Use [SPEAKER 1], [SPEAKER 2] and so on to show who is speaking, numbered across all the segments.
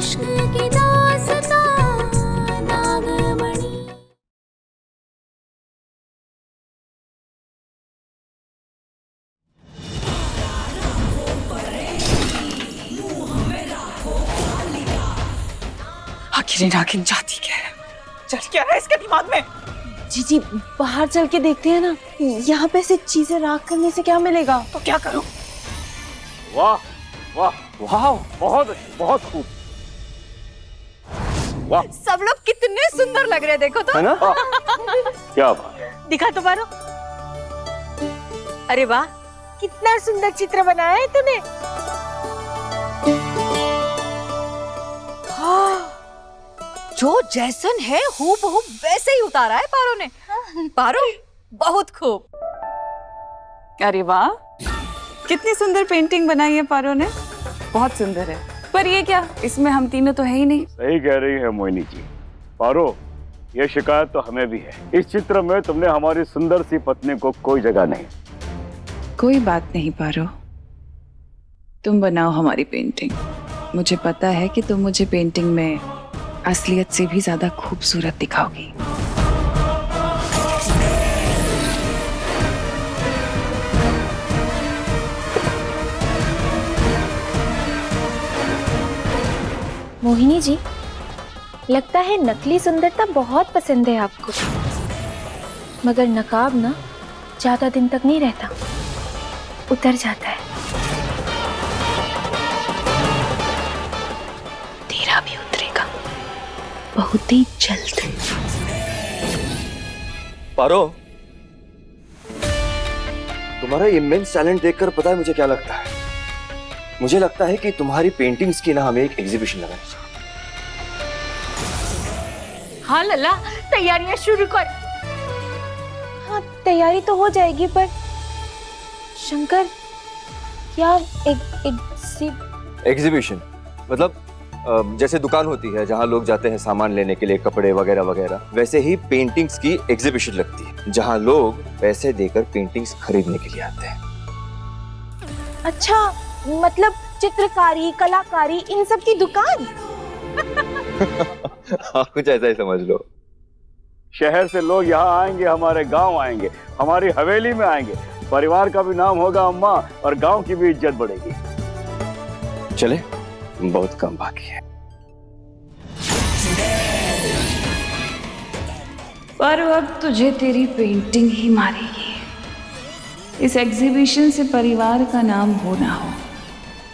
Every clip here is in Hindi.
[SPEAKER 1] इश्क की दास्तां नागमणि।
[SPEAKER 2] आखिर नागिन जाती क्या है, चल क्या है इसके दिमाग में?
[SPEAKER 3] जी बाहर चल के देखते हैं ना, यहाँ पे से चीजें राख करने से क्या मिलेगा?
[SPEAKER 2] तो क्या करूं?
[SPEAKER 4] वाह वाह वाह, बहुत खूब। वाह,
[SPEAKER 3] सब लोग कितने सुंदर लग रहे हैं, देखो तो।
[SPEAKER 4] है ना? क्या बात।
[SPEAKER 3] दिखा तो मारो। अरे वाह, कितना सुंदर चित्र बनाया है तूने। हाँ, जो जैसन है हूबहू वैसे ही उतारा है पारो ने। पारो, बहुत खूब।
[SPEAKER 2] अरे वाह, कितनी सुंदर पेंटिंग बनाई है पारो ने, बहुत सुंदर है। पर ये क्या, इसमें हम तीनों तो है ही नहीं।
[SPEAKER 4] सही कह रही है मोहिनी जी। पारो, ये शिकायत तो हमें भी है। इस चित्र में तुमने हमारी सुंदर सी पत्नी को कोई जगह नहीं।
[SPEAKER 2] कोई बात नहीं पारो, तुम बनाओ हमारी पेंटिंग। मुझे पता है कि तुम मुझे पेंटिंग में असलियत से भी ज्यादा खूबसूरत दिखाओगी।
[SPEAKER 3] मोहिनी जी, लगता है नकली सुंदरता बहुत पसंद है आपको, मगर नकाब ना ज्यादा दिन तक नहीं रहता, उतर जाता है। तेरा भी उतरेगा, बहुत ही जल्द।
[SPEAKER 5] पारो, तुम्हारा इमेंस टैलेंट देखकर पता है मुझे क्या लगता है? मुझे लगता है कि तुम्हारी पेंटिंग्स की ना हमें एक एग्जीबिशन लगानी चाहिए।
[SPEAKER 3] हाँ लल्ला, तैयारियां शुरू कर। हाँ, तैयारी तो हो जाएगी, पर शंकर, क्या
[SPEAKER 5] एग्जीबिशन मतलब जैसे दुकान होती है जहां लोग जाते हैं सामान लेने के लिए, कपड़े वगैरह वगैरह, वैसे ही पेंटिंग्स की एग्जीबिशन लगती है जहां लोग पैसे देकर पेंटिंग्स खरीदने के लिए आते हैं।
[SPEAKER 3] अच्छा, मतलब चित्रकारी, कलाकारी, इन सब की दुकान।
[SPEAKER 5] हाँ, कुछ ऐसा ही समझ लो।
[SPEAKER 4] शहर से लोग यहाँ आएंगे, हमारे गांव आएंगे, हमारी हवेली में आएंगे। परिवार का भी नाम होगा अम्मा, और गांव की भी इज्जत बढ़ेगी।
[SPEAKER 5] चले, बहुत कम बाकी है।
[SPEAKER 2] पर अब तुझे तेरी पेंटिंग ही मारेगी। इस एग्जीबिशन से परिवार का नाम हो ना हो,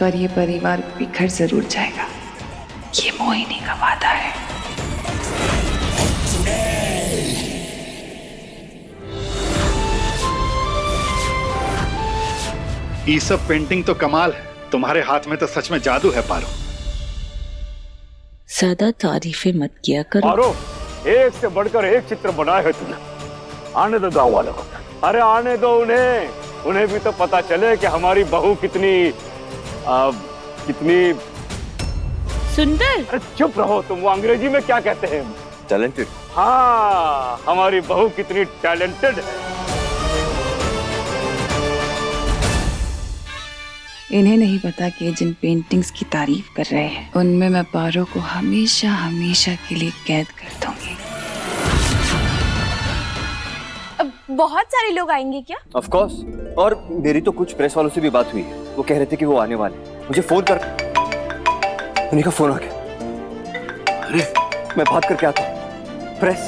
[SPEAKER 2] पर ये परिवार बिखर जरूर जाएगा। ये मोहिनी का वादा है।
[SPEAKER 6] ये सब पेंटिंग तो कमाल है, तुम्हारे हाथ में तो सच में जादू है पारो।
[SPEAKER 7] ज्यादा तारीफें मत किया करो।
[SPEAKER 4] पारो, एक से बढ़कर एक चित्र बनाए है तुमने। आने दो गांव वालों को, अरे आने दो उन्हें भी तो पता चले कि हमारी बहू कितनी
[SPEAKER 7] सुंदर।
[SPEAKER 4] अरे चुप रहो तुम, वो अंग्रेजी में क्या कहते हैं?
[SPEAKER 5] टैलेंटेड।
[SPEAKER 4] हाँ, हमारी बहू कितनी टैलेंटेड है।
[SPEAKER 2] इन्हें नहीं पता कि जिन पेंटिंग्स की तारीफ कर रहे हैं, उनमें मैं पारो को हमेशा हमेशा के लिए कैद कर दूंगी।
[SPEAKER 3] अब बहुत सारे लोग आएंगे क्या?
[SPEAKER 5] ऑफ कोर्स, और मेरी तो कुछ प्रेस वालों से भी बात हुई है। वो कह रहे थे कि वो आने वाले हैं। मुझे फोन कर, उन्हीं का फोन आ गया। अरे मैं बात करके आता हूँ। प्रेस,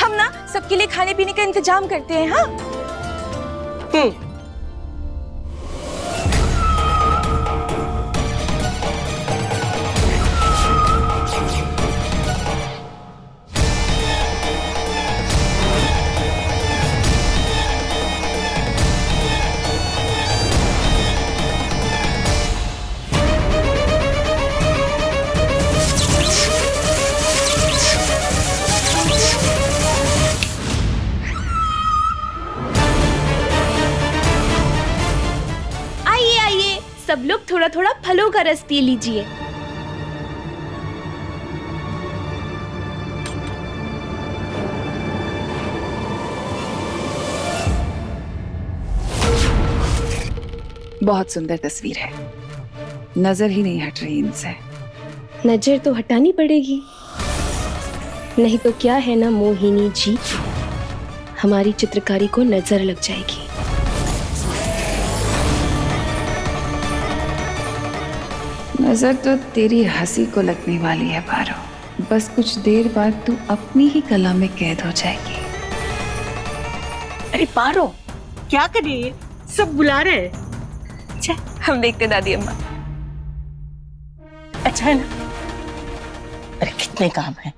[SPEAKER 3] हम ना सबके लिए खाने पीने का इंतजाम करते हैं। हाँ, सब लोग थोड़ा थोड़ा फलों का रस पी लीजिए।
[SPEAKER 2] बहुत सुंदर तस्वीर है, नजर ही नहीं हट रही इनसे।
[SPEAKER 8] नजर तो हटानी पड़ेगी, नहीं तो क्या है ना मोहिनी जी, हमारी चित्रकारी को नजर लग जाएगी।
[SPEAKER 2] नजर तो तेरी हंसी को लगने वाली है पारो, बस कुछ देर बाद तू अपनी ही कला में कैद हो जाएगी।
[SPEAKER 9] अरे पारो, क्या कर रही है? सब बुला रहे हैं।
[SPEAKER 3] अच्छा, हम देखते दादी अम्मा।
[SPEAKER 9] अच्छा है ना? अरे कितने काम है।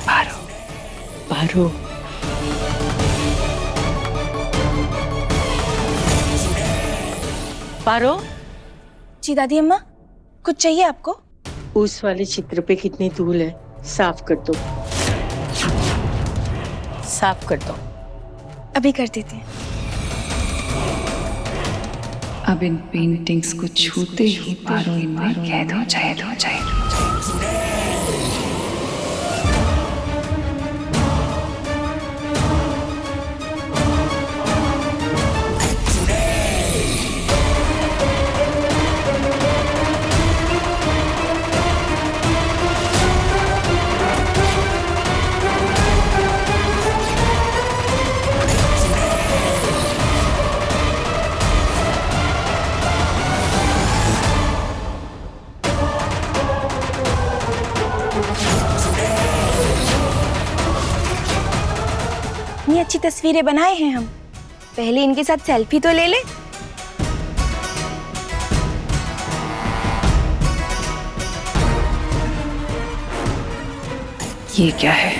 [SPEAKER 2] पारो,
[SPEAKER 9] पारो, पारो,
[SPEAKER 3] जी दादी अम्मा, कुछ चाहिए आपको?
[SPEAKER 9] उस वाले चित्र पे कितनी धूल है, साफ कर दो। साफ कर दो।
[SPEAKER 3] अभी कर देते हैं।
[SPEAKER 2] अब इन पेंटिंग्स को छूते ही पारो इनमें कैद हो जाए।
[SPEAKER 3] इतनी अच्छी तस्वीरें बनाए हैं हम, पहले इनके साथ सेल्फी तो ले ले।
[SPEAKER 2] ये क्या है?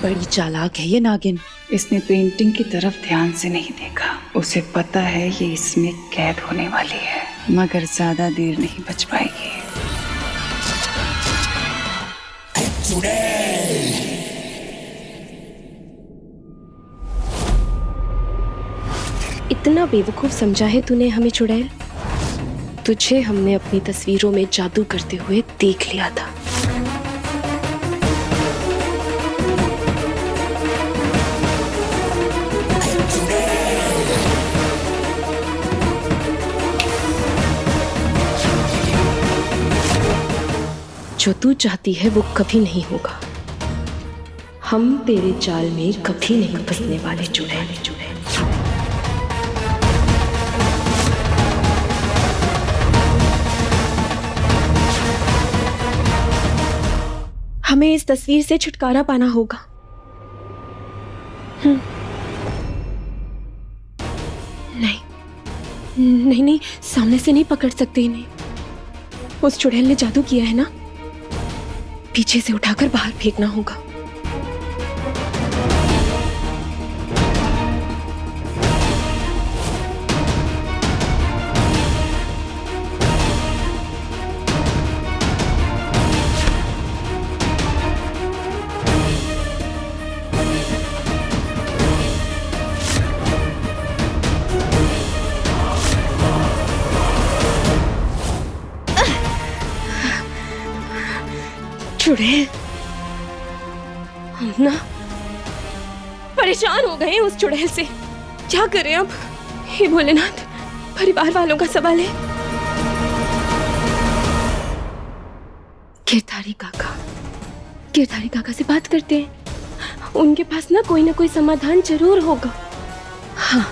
[SPEAKER 7] बड़ी चालाक है ये नागिन।
[SPEAKER 2] इसने पेंटिंग की तरफ ध्यान से नहीं देखा। उसे पता है ये इसमें कैद होने वाली है, मगर ज्यादा देर नहीं बच पाएगी।
[SPEAKER 8] इतना बेवकूफ समझा है तूने हमें चुड़ैल। तुझे हमने अपनी तस्वीरों में जादू करते हुए देख लिया था। जो तू चाहती है वो कभी नहीं होगा। हम तेरे जाल में कभी नहीं फंसने वाले चुड़ैल। हमें इस तस्वीर से छुटकारा पाना होगा। नहीं, सामने से नहीं पकड़ सकते इन्हें। उस चुड़ैल ने जादू किया है ना, पीछे से उठाकर बाहर फेंकना होगा। चुड़ैल, हम ना परेशान हो गए उस चुड़ैल से। क्या करें अब? हे भोलेनाथ, परिवार वालों का सवाल है। गिरधारी काका से बात करते हैं। उनके पास ना कोई समाधान जरूर होगा। हाँ,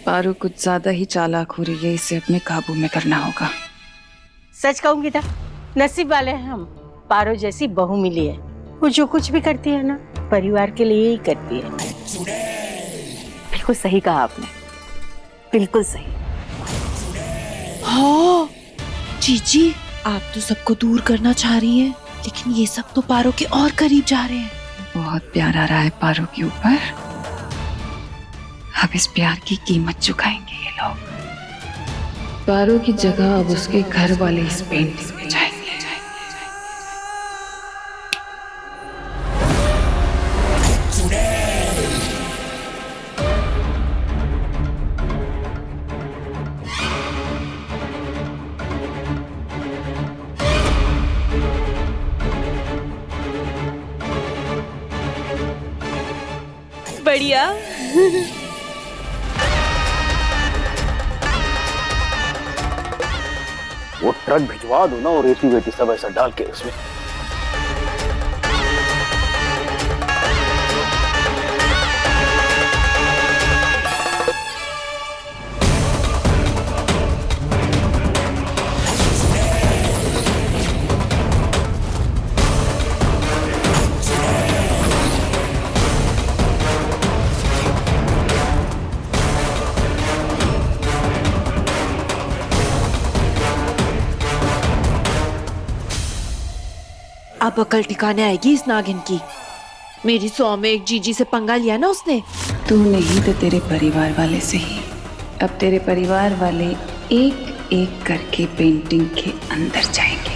[SPEAKER 2] पारो कुछ ज्यादा ही चालाक हो रही है, इसे अपने काबू में करना होगा।
[SPEAKER 9] सच कहूंगी था, नसीब वाले हैं हम। पारो जैसी बहू मिली है। वो जो कुछ भी करती है ना, परिवार के लिए ही करती है।
[SPEAKER 7] बिल्कुल सही कहा आपने, बिल्कुल सही।
[SPEAKER 10] हाँ जीजी, आप तो सबको दूर करना चाह रही हैं, लेकिन ये सब तो पारो के और करीब जा रहे हैं।
[SPEAKER 2] बहुत प्यार आ रहा है पारो के ऊपर। अब इस प्यार की कीमत चुकाएंगे ये लोग। पारो की जगह अब उसके घर वाले इस पेंटिंग में जाएंगे।
[SPEAKER 8] बढ़िया।
[SPEAKER 4] वो ट्रक भिजवा दो ना और रेती वेती सब ऐसा डाल के उसमें।
[SPEAKER 10] अब अकल ठिकाने आएगी इस नागिन की। मेरी 100 में एक जीजी से पंगा लिया ना उसने।
[SPEAKER 2] तू नहीं तो तेरे परिवार वाले से ही। अब तेरे परिवार वाले एक एक करके पेंटिंग के अंदर जाएंगे।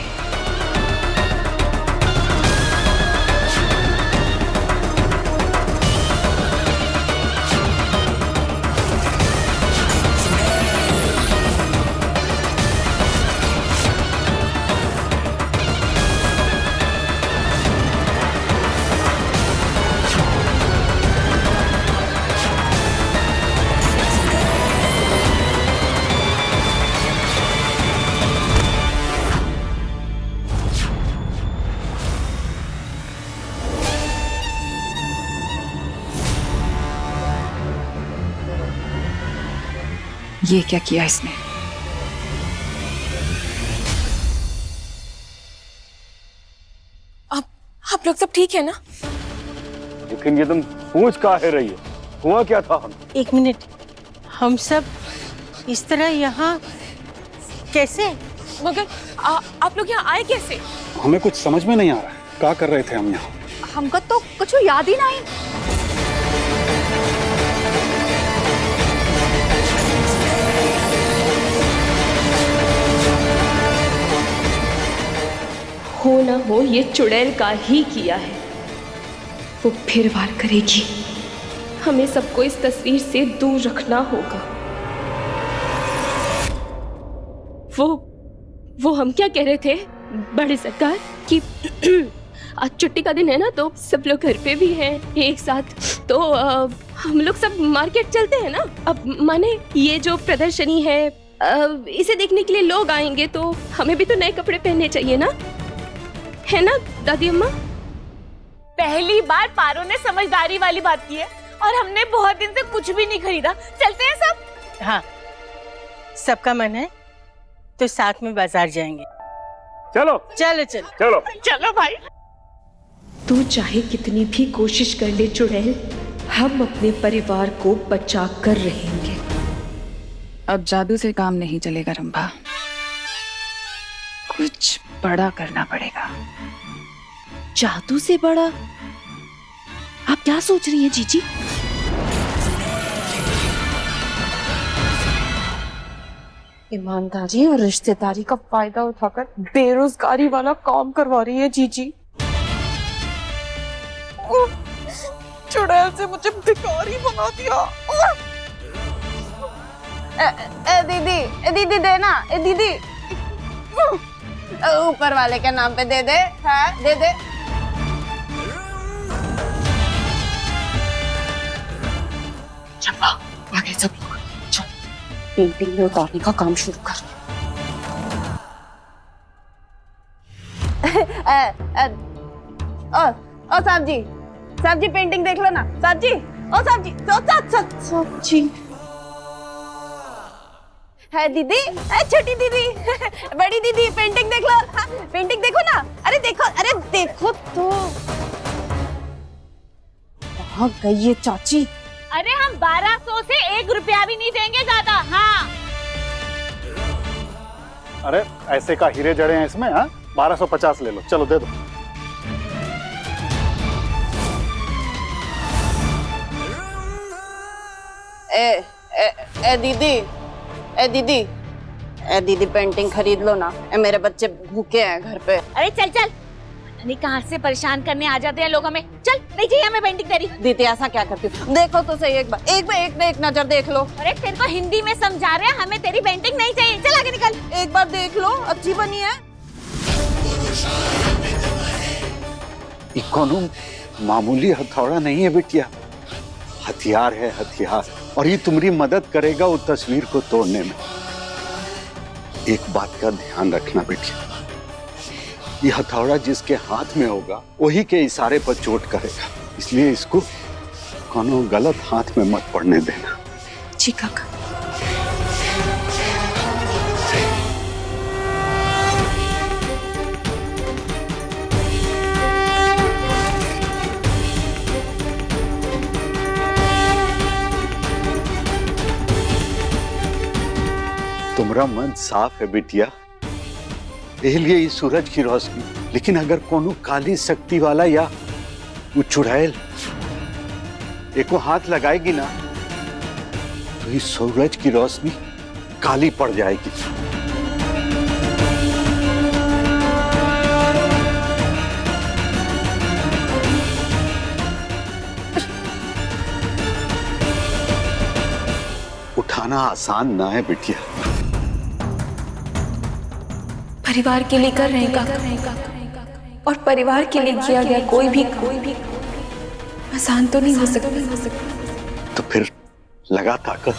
[SPEAKER 2] ये क्या किया इसने?
[SPEAKER 3] आप लोग सब ठीक है ना?
[SPEAKER 4] लेकिन ये तुम पूछ काहे रही हो? हुआ क्या था? हम
[SPEAKER 9] एक मिनट, हम सब इस तरह यहाँ कैसे?
[SPEAKER 3] मगर आप लोग यहाँ आए कैसे?
[SPEAKER 6] हमें कुछ समझ में नहीं आ रहा है, क्या कर रहे थे हम यहाँ?
[SPEAKER 3] हमको तो कुछ याद ही नहीं।
[SPEAKER 8] हो ना हो ये चुड़ैल का ही किया है। वो फिर वार करेगी। हमें सबको इस तस्वीर से दूर रखना होगा। वो हम क्या कह रहे थे बड़े सरकार कि आज छुट्टी का दिन है ना, तो सब लोग घर पे भी हैं एक साथ, तो हम लोग सब मार्केट चलते हैं ना। अब माने ये जो प्रदर्शनी है, इसे देखने के लिए लोग आएंगे, तो हमें भी तो नए कपड़े पहनने चाहिए ना, है ना दादी अम्मा?
[SPEAKER 3] पहली बार पारो ने समझदारी वाली बात की है, और हमने बहुत दिन से कुछ भी नहीं खरीदा। चलते हैं सब?
[SPEAKER 9] हाँ, सबका मन है तो साथ में बाजार जाएंगे।
[SPEAKER 4] चलो
[SPEAKER 9] चलो चलो
[SPEAKER 4] चलो
[SPEAKER 3] चलो भाई।
[SPEAKER 8] तू चाहे कितनी भी कोशिश कर ले चुड़ैल, हम अपने परिवार को बचा कर रहेंगे।
[SPEAKER 2] अब जादू से काम नहीं चलेगा रंभा, कुछ बड़ा करना पड़ेगा।
[SPEAKER 10] जादू से बड़ा? आप क्या सोच रही हैं जीजी?
[SPEAKER 7] ईमानदारी और रिश्तेदारी का फायदा उठाकर बेरोजगारी वाला काम करवा रही है जीजी। चुड़ैल से मुझे भिखारी बना दिया।
[SPEAKER 1] दीदी देना, दीदी ऊपर वाले के नाम पे दे दे। हाँ दे दे।
[SPEAKER 7] चंपा आगे सब लोग चल, पेंटिंग में उतारने का काम शुरू कर।
[SPEAKER 1] ओ साहब जी पेंटिंग देख लो ना। साहब जी, ओ साहब जी, साहब जी है दीदी, छोटी दीदी, बड़ी दीदी, पेंटिंग देख लो। हाँ, पेंटिंग देखो ना। अरे देखो तो।
[SPEAKER 7] कहाँ गई ये चाची?
[SPEAKER 3] अरे हम 1200 से 1 रुपया भी नहीं देंगे ज्यादा। हाँ
[SPEAKER 6] अरे ऐसे का हीरे जड़े हैं इसमें? हाँ 1250 ले लो, चलो दे दो।
[SPEAKER 1] दीदी पेंटिंग खरीद लो ना। मेरे बच्चे भूखे हैं घर पे।
[SPEAKER 3] अरे चल नहीं, कहाँ से परेशान करने आ जाते हैं लोग हमें। चल, नहीं चाहिए हमें पेंटिंग तेरी।
[SPEAKER 1] दीदी ऐसा क्या करती हो? देखो तो सही एक बार एक नजर देख लो।
[SPEAKER 3] अरे तेरे को हिंदी में समझा रहे हैं, हमें तेरी पेंटिंग नहीं चाहिए। चल आगे निकल।
[SPEAKER 1] एक बार देख लो, अच्छी बनी है।
[SPEAKER 6] इकोनो मामूली हथौड़ा नहीं है बिटिया, हथियार है, हथियार। और ये तुम्हारी मदद करेगा वो तस्वीर को तोड़ने में। एक बात का ध्यान रखना बेटी, ये हथौड़ा जिसके हाथ में होगा वही के इशारे पर चोट करेगा, इसलिए इसको कोनो गलत हाथ में मत पड़ने देना।
[SPEAKER 10] जी काका।
[SPEAKER 6] तुम्हारा मन साफ है बिटिया, इसलिए ये सूरज की रोशनी। लेकिन अगर कोनो काली शक्ति वाला या वो चुड़ैल एको हाथ लगाएगी ना तो ये सूरज की रोशनी काली पड़ जाएगी। उठाना आसान ना है बिटिया।
[SPEAKER 2] परिवार के लिए कर रहे हैं काका, और परिवार के लिए किया गया कोई भी आसान तो नहीं हो सकता।
[SPEAKER 6] तो फिर लगा ताकत।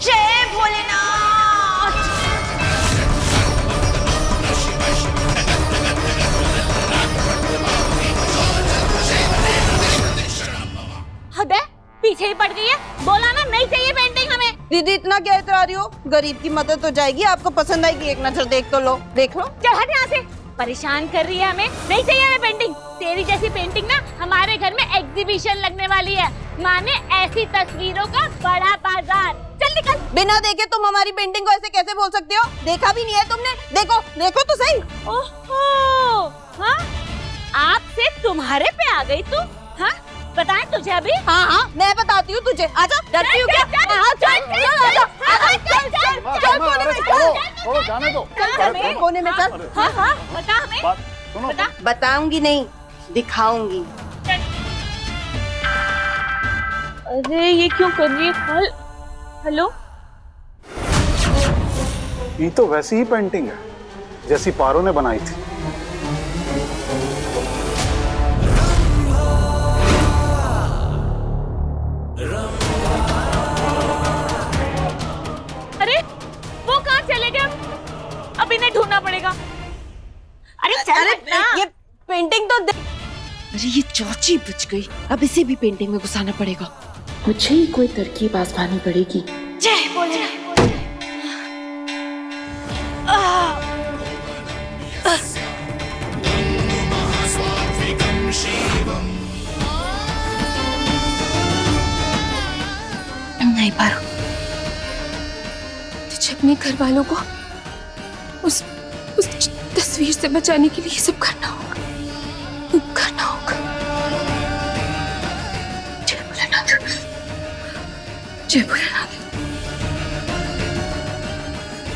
[SPEAKER 1] जय भोलेनाथ।
[SPEAKER 3] हद है, पीछे ही पड़ गई है। बोला ना नहीं चाहिए पेंटिंग हमें।
[SPEAKER 1] दीदी इतना क्या इतरा रही हो? गरीब की मदद हो जाएगी, आपको पसंद आएगी, एक नजर देख तो लो, देख लो।
[SPEAKER 3] चल हट यहाँ से, परेशान कर रही है हमें। नहीं चाहिए हमें पेंटिंग। तेरी जैसी पेंटिंग ना हमारे घर में एग्जीबिशन लगने वाली है, माने ऐसी तस्वीरों का बड़ा बाजार। चल निकल।
[SPEAKER 1] बिना देखे तुम हमारी पेंटिंग को ऐसे कैसे बोल सकते हो? देखा भी नहीं है तुमने। देखो देखो तो सही।
[SPEAKER 3] ओहो, हाँ आपसे तुम्हारे पे आ गई तू? हाँ बताएं तुझे अभी?
[SPEAKER 1] हाँ हाँ मैं बताती हूँ तुझे। आजा, डरती हूँ क्या? हाँ चल चल आजा, चल कोने में चल,
[SPEAKER 6] जाने दो।
[SPEAKER 1] चल कोने में चल।
[SPEAKER 3] हाँ हाँ बता हमें।
[SPEAKER 6] सुनो,
[SPEAKER 3] बता।
[SPEAKER 1] बताऊंगी नहीं, दिखाऊंगी।
[SPEAKER 3] अरे ये क्यों कर रही है? हेलो,
[SPEAKER 6] ये तो वैसी ही पेंटिंग है जैसी पारो ने बनाई थी।
[SPEAKER 3] अरे वो कहाँ चले गए? अब इन्हें ढूंढना पड़ेगा। अरे चल ना।
[SPEAKER 1] ये पेंटिंग तो
[SPEAKER 10] अरे ये चौची बच गई, अब इसे भी पेंटिंग में घुसाना पड़ेगा। मुझे ही कोई तरकीब आजमानी पड़ेगी।
[SPEAKER 3] जय बोले।
[SPEAKER 10] नहीं पारो,
[SPEAKER 2] तुझे अपने घर वालों को उस तस्वीर से बचाने के लिए सब करना होगा। जय भोलेनाथ, जय भोलेनाथ,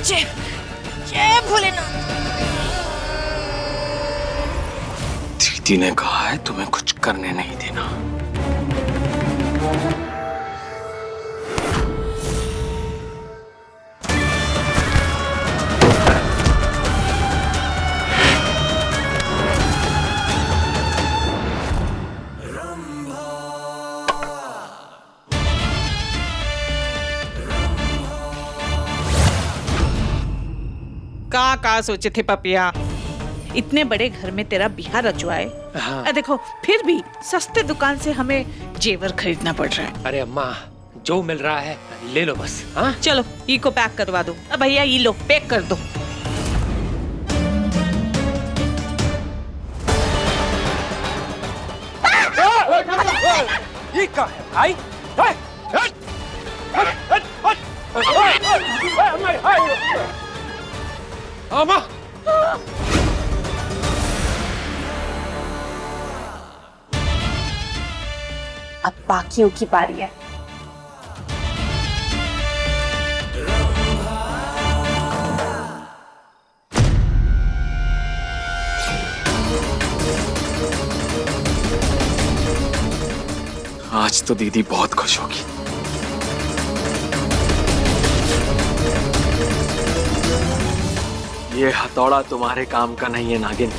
[SPEAKER 1] जय भोलेनाथ।
[SPEAKER 11] दीदी ने कहा है तुम्हें कुछ करने नहीं देना।
[SPEAKER 12] का सोचे थे पपिया, इतने बड़े घर में तेरा बिहार रचवाए।
[SPEAKER 11] हाँ।
[SPEAKER 12] देखो फिर भी सस्ते दुकान से हमें जेवर खरीदना पड़ रहा है।
[SPEAKER 11] अरे अम्मा, जो मिल रहा है ले लो बस। हाँ
[SPEAKER 12] चलो ई को पैक करवा दो। अब भैया ये लो पैक कर दो।
[SPEAKER 11] ये क्या है भाई? अम्मा,
[SPEAKER 3] अब बाकियों की बारी है।
[SPEAKER 11] आज तो दीदी बहुत खुश होगी। ये हथौड़ा तुम्हारे काम का नहीं है नागिन।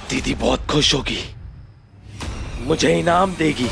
[SPEAKER 11] दीदी बहुत खुश होगी, मुझे इनाम देगी।